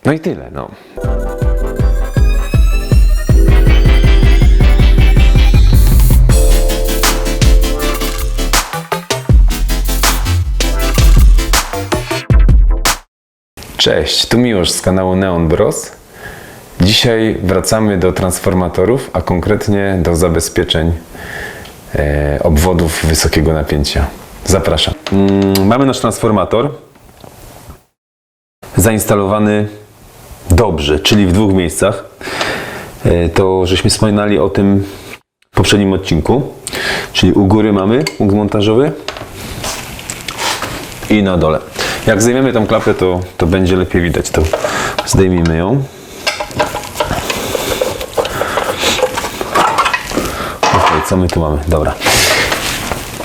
No i tyle. No. Cześć, tu Miłosz z kanału Neon Bros. Dzisiaj wracamy do transformatorów, a konkretnie do zabezpieczeń obwodów wysokiego napięcia. Zapraszam. Mamy nasz transformator zainstalowany dobrze, czyli w dwóch miejscach. To żeśmy wspominali o tym w poprzednim odcinku. Czyli u góry mamy punkt montażowy i na dole. Jak zdejmiemy tą klapę, to będzie lepiej widać. To zdejmijmy ją. Ok, co my tu mamy? Dobra.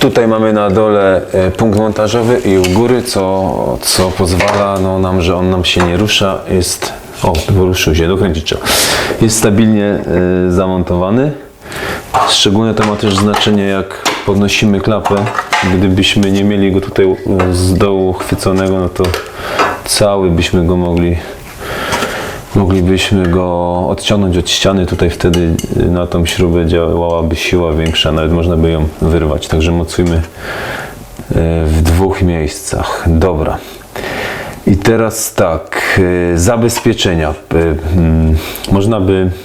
Tutaj mamy na dole punkt montażowy i u góry, co pozwala nam, że on nam się nie rusza. Jest, poruszył się, dokręcić trzeba. Jest stabilnie zamontowany. Szczególnie to ma też znaczenie, jak podnosimy klapę. Gdybyśmy nie mieli go tutaj z dołu chwyconego, no to cały byśmy go moglibyśmy go odciągnąć od ściany. Tutaj wtedy na tą śrubę działałaby siła większa, nawet można by ją wyrwać. Także mocujmy w dwóch miejscach. Dobra. I teraz tak, zabezpieczenia.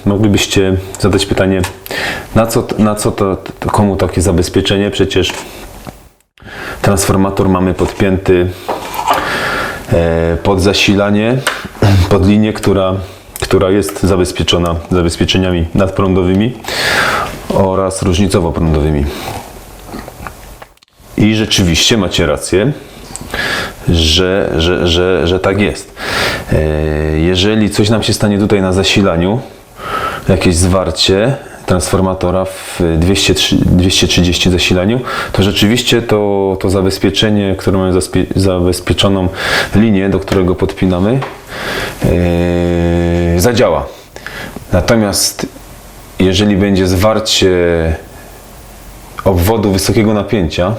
Moglibyście zadać pytanie, komu takie zabezpieczenie? Przecież transformator mamy podpięty pod zasilanie, pod linię, która jest zabezpieczona zabezpieczeniami nadprądowymi oraz różnicowo-prądowymi. I rzeczywiście macie rację, że tak jest. Jeżeli coś nam się stanie tutaj na zasilaniu, jakieś zwarcie transformatora w 230 zasilaniu, to rzeczywiście to zabezpieczenie, które mamy zabezpieczoną linię, do którego podpinamy, zadziała. Natomiast jeżeli będzie zwarcie obwodu wysokiego napięcia,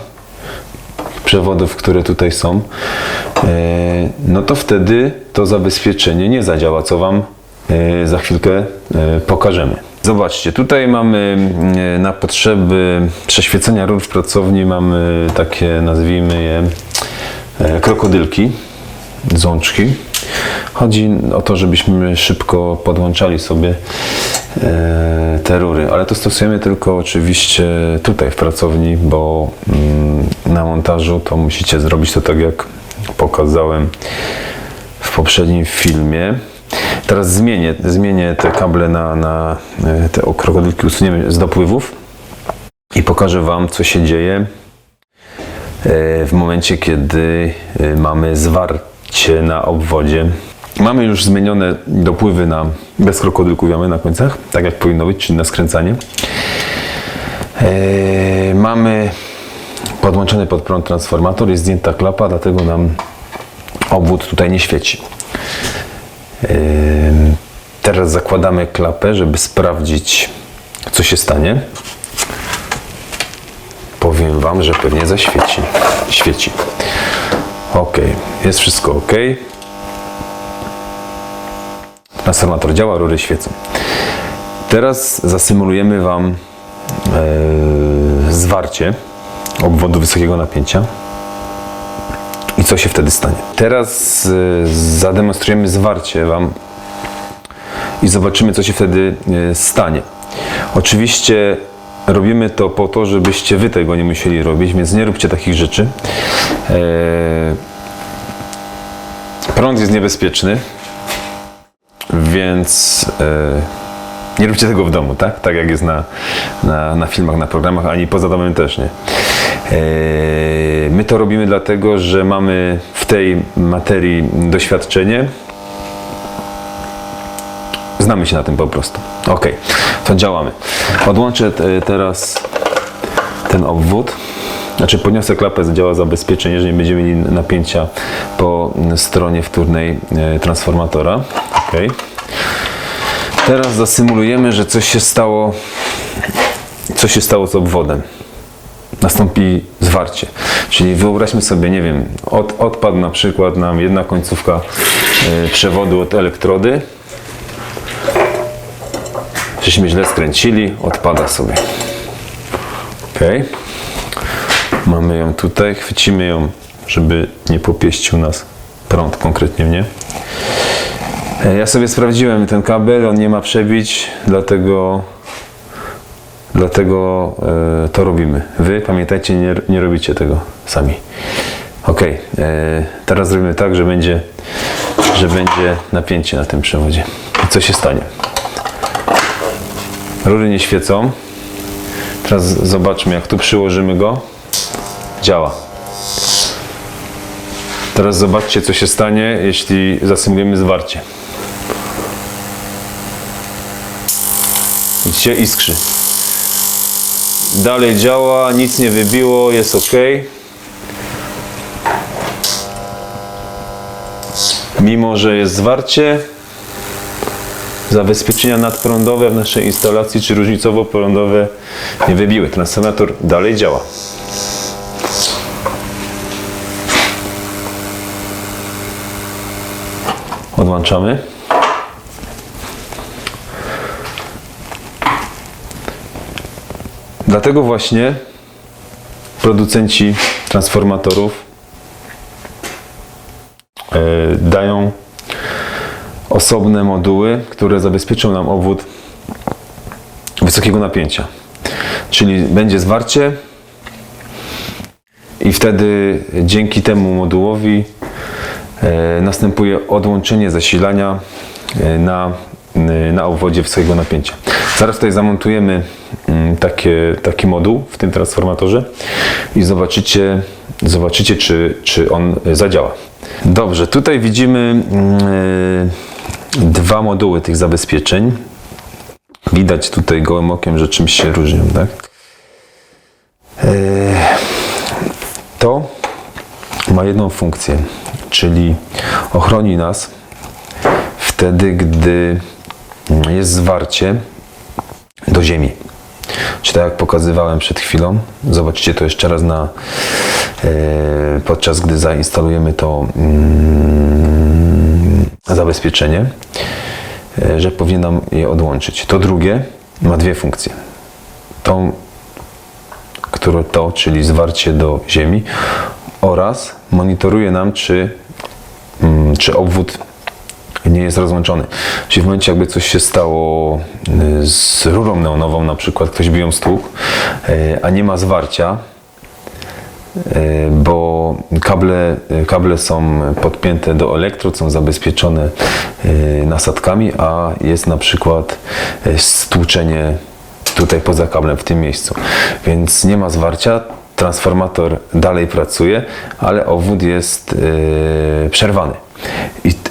przewodów, które tutaj są, no to wtedy to zabezpieczenie nie zadziała, co Wam za chwilkę pokażemy. Zobaczcie, tutaj mamy na potrzeby przeświecenia rur w pracowni, mamy takie, nazwijmy je, krokodylki, złączki. Chodzi o to, żebyśmy szybko podłączali sobie te rury, ale to stosujemy tylko oczywiście tutaj w pracowni, bo na montażu to musicie zrobić to tak, jak pokazałem w poprzednim filmie. Teraz zmienię te kable na te krokodylki, usuniemy z dopływów i pokażę Wam, co się dzieje w momencie, kiedy mamy zwarcie na obwodzie. Mamy już zmienione dopływy bez krokodylków na końcach, tak jak powinno być, czyli na skręcanie. Mamy podłączony pod prąd transformator, jest zdjęta klapa, dlatego nam obwód tutaj nie świeci. Teraz zakładamy klapę, żeby sprawdzić, co się stanie. Powiem Wam, że pewnie zaświeci. Świeci. Ok, jest wszystko ok. Transformator działa, rury świecą. Teraz zasymulujemy Wam zwarcie obwodu wysokiego napięcia. I co się wtedy stanie? Teraz zademonstrujemy zwarcie Wam i zobaczymy, co się wtedy stanie. Oczywiście robimy to po to, żebyście Wy tego nie musieli robić, więc nie róbcie takich rzeczy. Prąd jest niebezpieczny, więc nie róbcie tego w domu, tak? Tak jak jest na filmach, na programach, ani poza domem też nie. My to robimy dlatego, że mamy w tej materii doświadczenie. Znamy się na tym po prostu. Ok, to działamy. Odłączę teraz ten obwód. Znaczy podniosę klapę, działa zabezpieczenie, że nie będziemy mieli napięcia po stronie wtórnej transformatora. Ok. Teraz zasymulujemy, że coś się stało z obwodem. Nastąpi zwarcie. Czyli wyobraźmy sobie, nie wiem, odpadł na przykład nam jedna końcówka przewodu od elektrody. Żeśmy źle skręcili, odpada sobie. Ok. Mamy ją tutaj, chwycimy ją, żeby nie popieścił nas prąd konkretnie mnie. Ja sobie sprawdziłem ten kabel, on nie ma przebić, dlatego to robimy. Wy pamiętajcie, nie robicie tego sami. Ok, teraz zrobimy tak, że będzie napięcie na tym przewodzie. I co się stanie? Rury nie świecą. Teraz zobaczmy, jak tu przyłożymy go. Działa. Teraz zobaczcie, co się stanie, jeśli zasymulujemy zwarcie. Widzicie? Iskrzy. Dalej działa, nic nie wybiło, jest ok. Mimo że jest zwarcie, zabezpieczenia nadprądowe w naszej instalacji czy różnicowo-prądowe nie wybiły. Transformator dalej działa. Odłączamy. Dlatego właśnie producenci transformatorów dają osobne moduły, które zabezpieczą nam obwód wysokiego napięcia. Czyli będzie zwarcie i wtedy dzięki temu modułowi następuje odłączenie zasilania na obwodzie wysokiego napięcia. Zaraz tutaj zamontujemy taki moduł w tym transformatorze i zobaczycie czy on zadziała. Dobrze, tutaj widzimy dwa moduły tych zabezpieczeń. Widać tutaj gołym okiem, że czymś się różnią, tak? To ma jedną funkcję, czyli ochroni nas wtedy, gdy jest zwarcie do ziemi. Czyli tak jak pokazywałem przed chwilą, zobaczycie to jeszcze raz podczas gdy zainstalujemy to zabezpieczenie, że powinien nam je odłączyć. To drugie ma dwie funkcje. Czyli zwarcie do ziemi oraz monitoruje nam, czy obwód nie jest rozłączony. Czyli w momencie, jakby coś się stało z rurą neonową, na przykład ktoś by ją stłukł, a nie ma zwarcia, bo kable są podpięte do elektrod, są zabezpieczone nasadkami, a jest na przykład stłuczenie tutaj poza kablem w tym miejscu. Więc nie ma zwarcia, transformator dalej pracuje, ale obwód jest przerwany.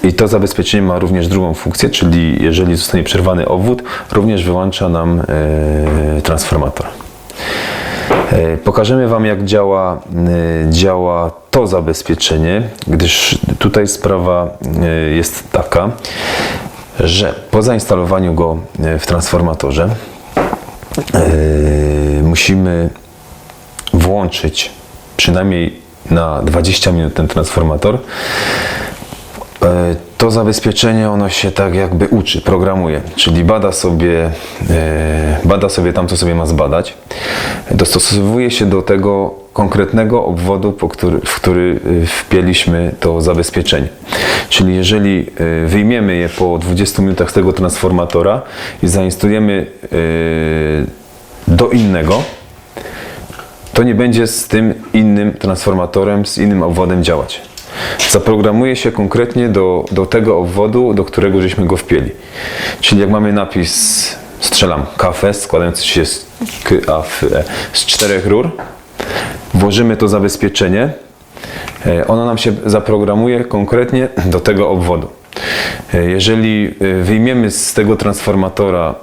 I to zabezpieczenie ma również drugą funkcję, czyli jeżeli zostanie przerwany obwód, również wyłącza nam transformator. Pokażemy Wam, jak działa to zabezpieczenie, gdyż tutaj sprawa jest taka, że po zainstalowaniu go w transformatorze musimy włączyć przynajmniej na 20 minut ten transformator. To zabezpieczenie, ono się tak jakby uczy, programuje, czyli bada sobie tam, co sobie ma zbadać. Dostosowuje się do tego konkretnego obwodu, w który wpięliśmy to zabezpieczenie. Czyli jeżeli wyjmiemy je po 20 minutach z tego transformatora i zainstalujemy do innego, to nie będzie z tym innym transformatorem, z innym obwodem działać. Zaprogramuje się konkretnie do tego obwodu, do którego żeśmy go wpięli. Czyli jak mamy napis, strzelam, KFE, składający się z KAFE, z 4 rur, włożymy to zabezpieczenie, ono nam się zaprogramuje konkretnie do tego obwodu. Jeżeli wyjmiemy z tego transformatora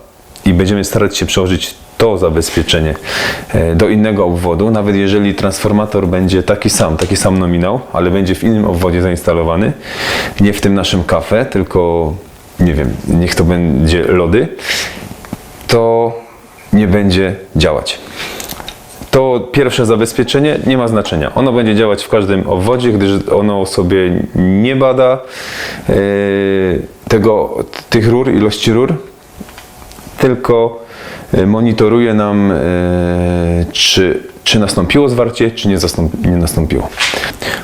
i będziemy starać się przełożyć to zabezpieczenie do innego obwodu, nawet jeżeli transformator będzie taki sam nominał, ale będzie w innym obwodzie zainstalowany, nie w tym naszym KAFE, tylko nie wiem, niech to będzie lody, to nie będzie działać. To pierwsze zabezpieczenie nie ma znaczenia. Ono będzie działać w każdym obwodzie, gdyż ono sobie nie bada tych rur, ilości rur, tylko monitoruje nam, czy nastąpiło zwarcie, czy nie nastąpiło.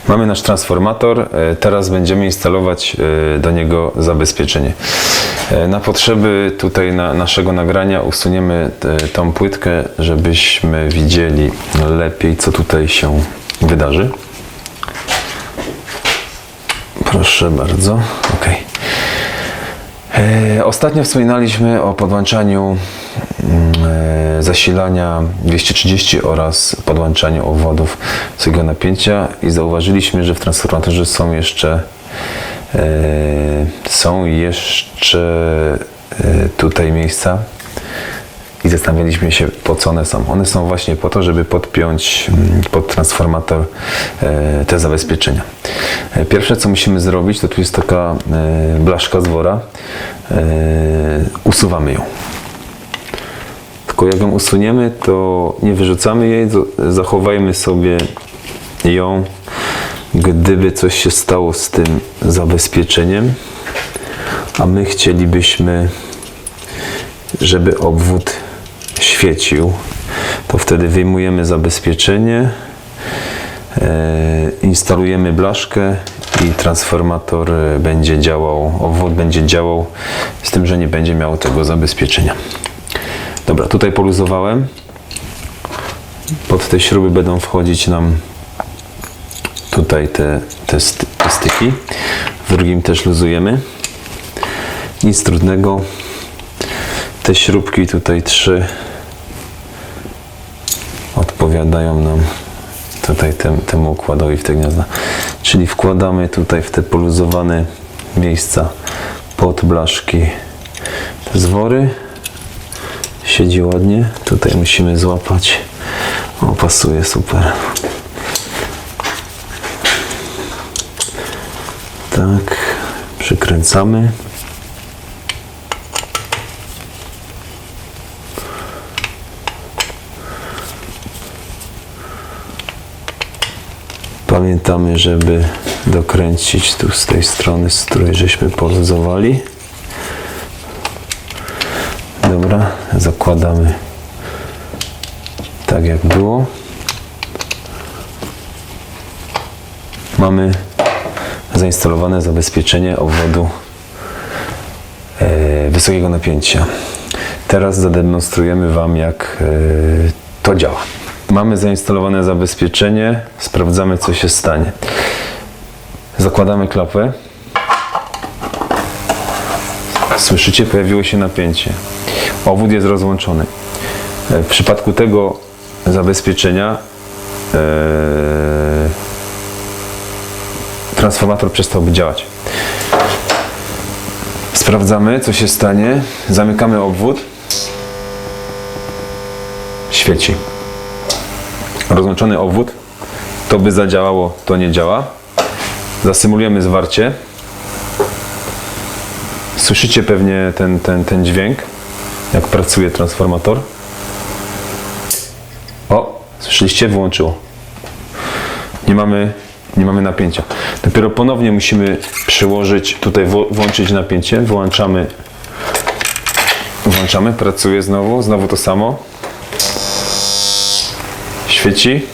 Mamy nasz transformator, teraz będziemy instalować do niego zabezpieczenie. Na potrzeby tutaj naszego nagrania usuniemy tą płytkę, żebyśmy widzieli lepiej, co tutaj się wydarzy. Proszę bardzo. OK. Ostatnio wspominaliśmy o podłączaniu zasilania 230 oraz podłączaniu obwodów wysokiego napięcia i zauważyliśmy, że w transformatorze są jeszcze tutaj miejsca i zastanawialiśmy się, po co one są. One są właśnie po to, żeby podpiąć pod transformator te zabezpieczenia. Pierwsze, co musimy zrobić, to tu jest taka blaszka z wora. Usuwamy ją. Tylko jak ją usuniemy, to nie wyrzucamy jej, zachowajmy sobie ją, gdyby coś się stało z tym zabezpieczeniem, a my chcielibyśmy, żeby obwód świecił, to wtedy wyjmujemy zabezpieczenie, instalujemy blaszkę i transformator będzie działał, obwód będzie działał, z tym, że nie będzie miał tego zabezpieczenia. Dobra, tutaj poluzowałem. Pod te śruby będą wchodzić nam tutaj te styki. W drugim też luzujemy. Nic trudnego. Te śrubki tutaj 3 odpowiadają nam tutaj temu układowi w te gniazda. Czyli wkładamy tutaj w te poluzowane miejsca pod blaszki te zwory. Siedzi ładnie. Tutaj musimy złapać. O, pasuje super. Tak, przykręcamy. Pamiętamy, żeby dokręcić tu z tej strony, z której żeśmy poluzowali. Dobra, zakładamy tak jak było. Mamy zainstalowane zabezpieczenie obwodu wysokiego napięcia. Teraz zademonstrujemy Wam, jak to działa. Mamy zainstalowane zabezpieczenie, sprawdzamy, co się stanie. Zakładamy klapę. Słyszycie, pojawiło się napięcie. Obwód jest rozłączony. W przypadku tego zabezpieczenia transformator przestałby działać. Sprawdzamy, co się stanie. Zamykamy obwód. Świeci. Rozłączony obwód. To by zadziałało, to nie działa. Zasymulujemy zwarcie. Słyszycie pewnie ten dźwięk, jak pracuje transformator. O, słyszeliście? Wyłączyło. Nie mamy napięcia. Dopiero ponownie musimy przyłożyć, tutaj włączyć napięcie. Włączamy, pracuje znowu to samo. Świeci.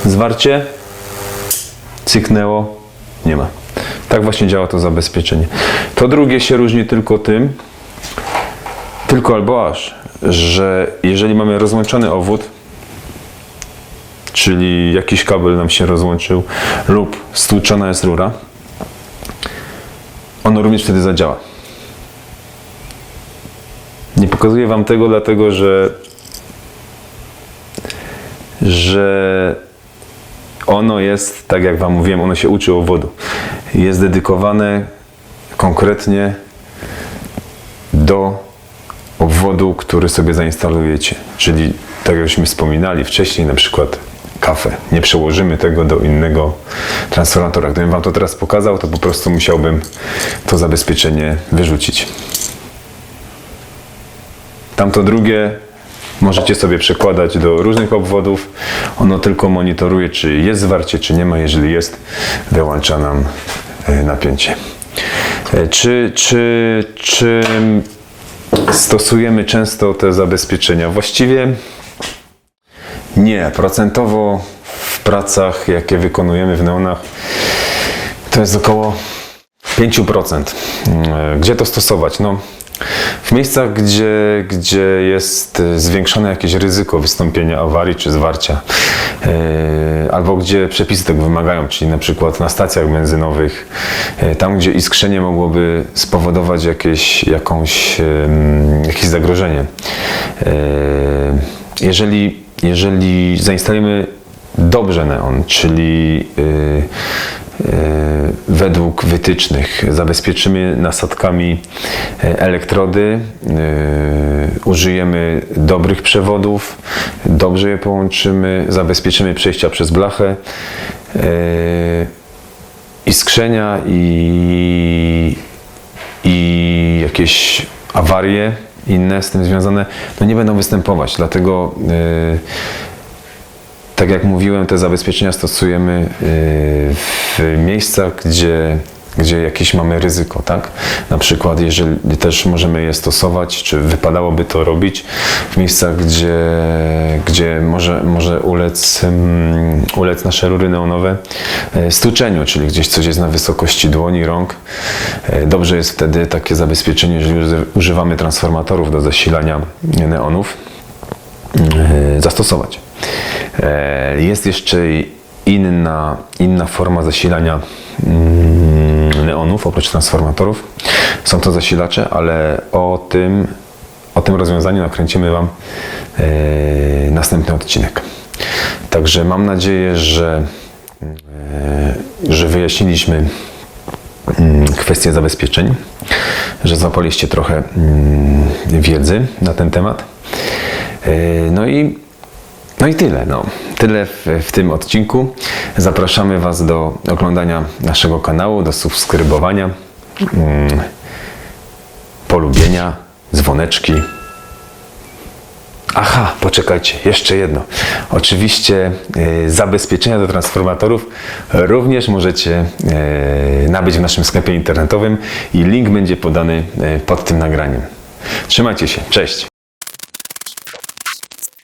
Zwarcie. Cyknęło. Nie ma. Tak właśnie działa to zabezpieczenie. To drugie się różni tylko tym, albo aż, że jeżeli mamy rozłączony obwód, czyli jakiś kabel nam się rozłączył lub stłuczona jest rura, ono również wtedy zadziała. Nie pokazuję Wam tego, dlatego że ono jest, tak jak Wam mówiłem, ono się uczy obwodu. Jest dedykowane konkretnie do obwodu, który sobie zainstalujecie. Czyli, tak jak żeśmy wspominali wcześniej, na przykład kafę. Nie przełożymy tego do innego transformatora. Gdybym Wam to teraz pokazał, to po prostu musiałbym to zabezpieczenie wyrzucić. Tamto drugie możecie sobie przekładać do różnych obwodów. Ono tylko monitoruje, czy jest zwarcie, czy nie ma. Jeżeli jest, wyłącza nam napięcie. Czy stosujemy często te zabezpieczenia? Właściwie nie. Procentowo w pracach, jakie wykonujemy w neonach, to jest około 5%. Gdzie to stosować? No, w miejscach, gdzie jest zwiększone jakieś ryzyko wystąpienia awarii czy zwarcia, albo gdzie przepisy tego wymagają, czyli na przykład na stacjach benzynowych, tam gdzie iskrzenie mogłoby spowodować jakieś zagrożenie. Jeżeli zainstalujemy dobrze neon, czyli według wytycznych, zabezpieczymy nasadkami elektrody, użyjemy dobrych przewodów, dobrze je połączymy, zabezpieczymy przejścia przez blachę, iskrzenia i jakieś awarie inne z tym związane, no nie będą występować. Dlatego tak jak mówiłem, te zabezpieczenia stosujemy w miejscach, gdzie jakieś mamy ryzyko, tak? Na przykład, jeżeli też możemy je stosować, czy wypadałoby to robić w miejscach, gdzie może ulec nasze rury neonowe stłuczeniu, czyli gdzieś coś jest na wysokości dłoni, rąk. Dobrze jest wtedy takie zabezpieczenie, jeżeli używamy transformatorów do zasilania neonów, zastosować. Jest jeszcze inna forma zasilania neonów, oprócz transformatorów. Są to zasilacze, ale o tym rozwiązaniu nakręcimy Wam następny odcinek. Także mam nadzieję, że wyjaśniliśmy kwestię zabezpieczeń, że złapaliście trochę wiedzy na ten temat. No i tyle. Tyle w tym odcinku. Zapraszamy Was do oglądania naszego kanału, do subskrybowania, polubienia, dzwoneczki. Aha, poczekajcie, jeszcze jedno. Oczywiście zabezpieczenia do transformatorów również możecie nabyć w naszym sklepie internetowym i link będzie podany pod tym nagraniem. Trzymajcie się, cześć!